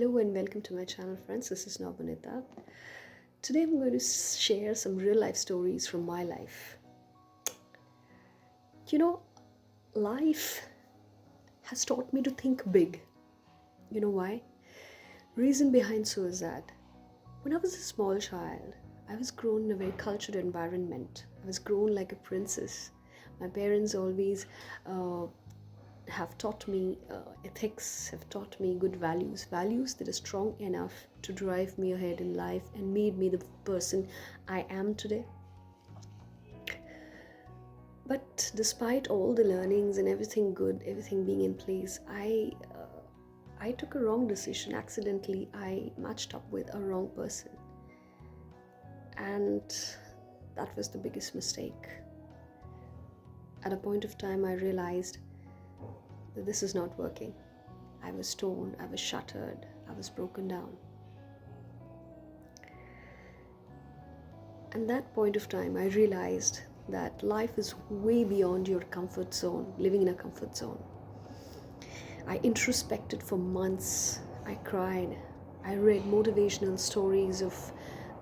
Hello and welcome to my channel, friends. This is Navnita. Today I'm going to share some real life stories from my life. You know, life has taught me to think big. You know why? Reason behind so is that when I was a small child, I was grown in a very cultured environment. I was grown like a princess. My parents always have taught me ethics, have taught me good values that are strong enough to drive me ahead in life and made me the person I am today. But despite all the learnings and everything good, everything being in place, I took a wrong decision. Accidentally, I matched up with a wrong person, and that was the biggest mistake. At a point of time, I realized that this is not working. I was torn, I was shattered, I was broken down. And that point of time, I realized that life is way beyond your comfort zone, living in a comfort zone. I introspected for months. I cried. I read motivational stories of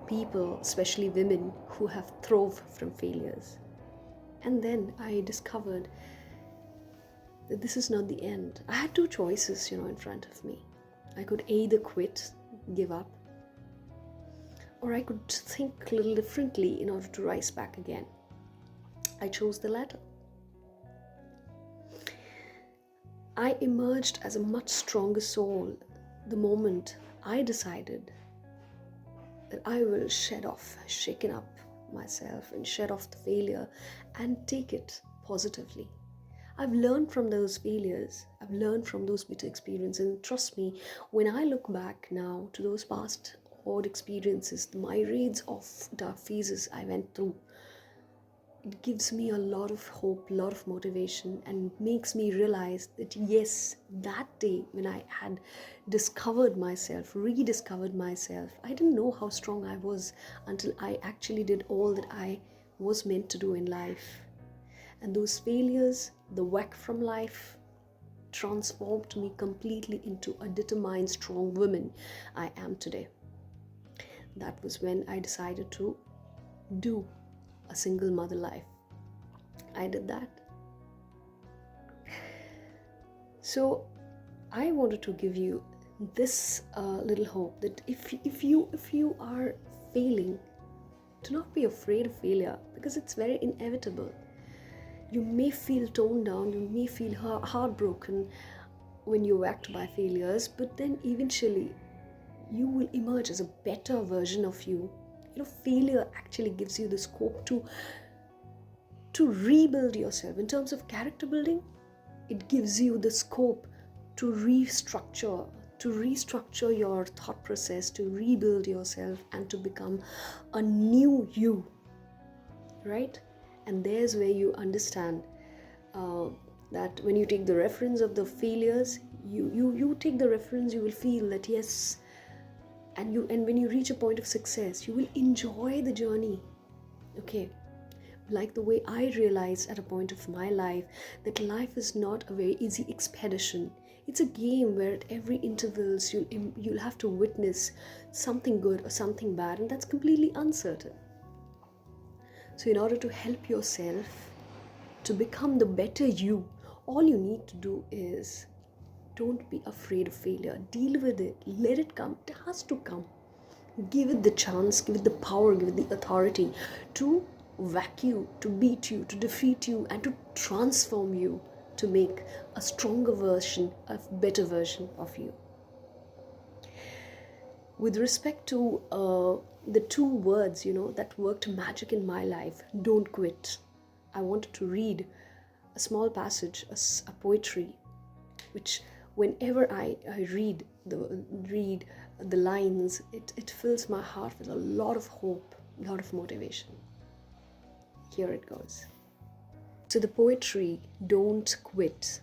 people, especially women, who have throve from failures. And then I discovered that this is not the end. I had two choices, in front of me. I could either quit, give up, or I could think a little differently in order to rise back again. I chose the latter. I emerged as a much stronger soul the moment I decided that I will shaken up myself and shed off the failure and take it positively. I've learned from those failures. I've learned from those bitter experiences. And trust me, when I look back now to those past odd experiences, the myriads of dark phases I went through, it gives me a lot of hope, a lot of motivation, and makes me realize that yes, that day when I had discovered myself, rediscovered myself, I didn't know how strong I was until I actually did all that I was meant to do in life. And those failures, the whack from life, transformed me completely into a determined, strong woman I am today. That was when I decided to do a single mother life. I did that. So I wanted to give you this little hope that if you are failing, do not be afraid of failure, because it's very inevitable. You may feel torn down, you may feel heartbroken when you're whacked by failures, but then eventually you will emerge as a better version of you. Failure actually gives you the scope to rebuild yourself. In terms of character building, it gives you the scope to restructure your thought process, to rebuild yourself and to become a new you, right? And there's where you understand that when you take the reference of the failures, you take the reference, you will feel that yes, and when you reach a point of success, you will enjoy the journey. Okay, like the way I realized at a point of my life that life is not a very easy expedition. It's a game where at every intervals you'll have to witness something good or something bad, and that's completely uncertain. So in order to help yourself to become the better you, all you need to do is don't be afraid of failure. Deal with it. Let it come. It has to come. Give it the chance, give it the power, give it the authority to whack you, to beat you, to defeat you, and to transform you to make a stronger version, a better version of you. With respect to the two words, that worked magic in my life, don't quit. I wanted to read a small passage, a poetry, which whenever I read the lines, it fills my heart with a lot of hope, a lot of motivation. Here it goes. So the poetry, Don't Quit,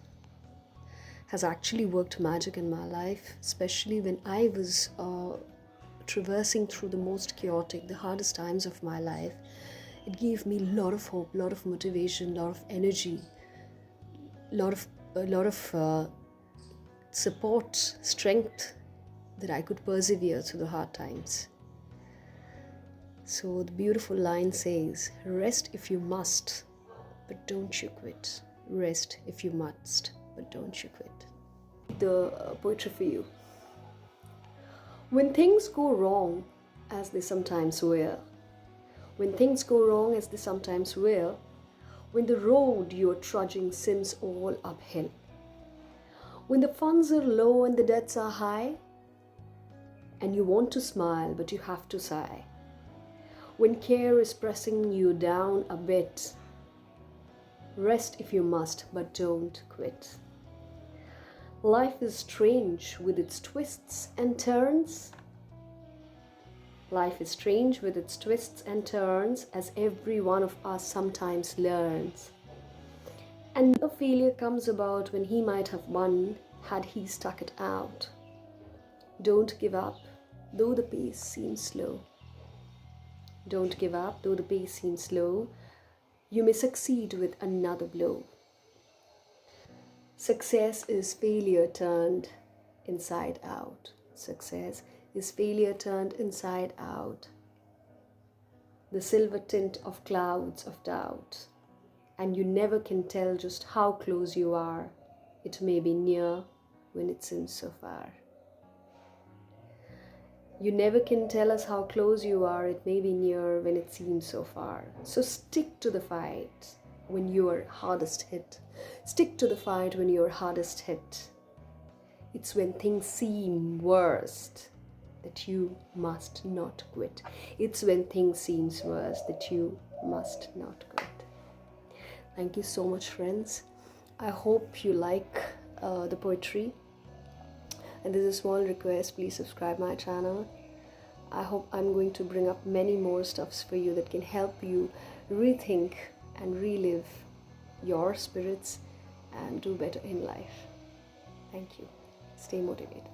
has actually worked magic in my life, especially when I was traversing through the most chaotic, the hardest times of my life. It gave me a lot of hope, a lot of motivation, a lot of energy, a lot of support, strength that I could persevere through the hard times. So the beautiful line says, rest if you must, but don't you quit. Rest if you must, but don't you quit. The poetry for you. When things go wrong, as they sometimes will, when things go wrong as they sometimes will, when the road you're trudging seems all uphill, when the funds are low and the debts are high, and you want to smile but you have to sigh, when care is pressing you down a bit, rest if you must, but don't quit. Life is strange with its twists and turns. Life is strange with its twists and turns, as every one of us sometimes learns. And a failure comes about when he might have won had he stuck it out. Don't give up, though the pace seems slow. Don't give up, though the pace seems slow. You may succeed with another blow. Success is failure turned inside out. Success is failure turned inside out. The silver tint of clouds of doubt. And you never can tell just how close you are. It may be near when it seems so far. You never can tell us how close you are. It may be near when it seems so far. So stick to the fight when you are hardest hit. Stick to the fight when you're hardest hit. It's when things seem worst that you must not quit. It's when things seem worse that you must not quit. Thank you so much, friends. I hope you like the poetry. And there's a small request, please subscribe my channel. I hope I'm going to bring up many more stuffs for you that can help you rethink and relive your spirits and do better in life. Thank you. Stay motivated.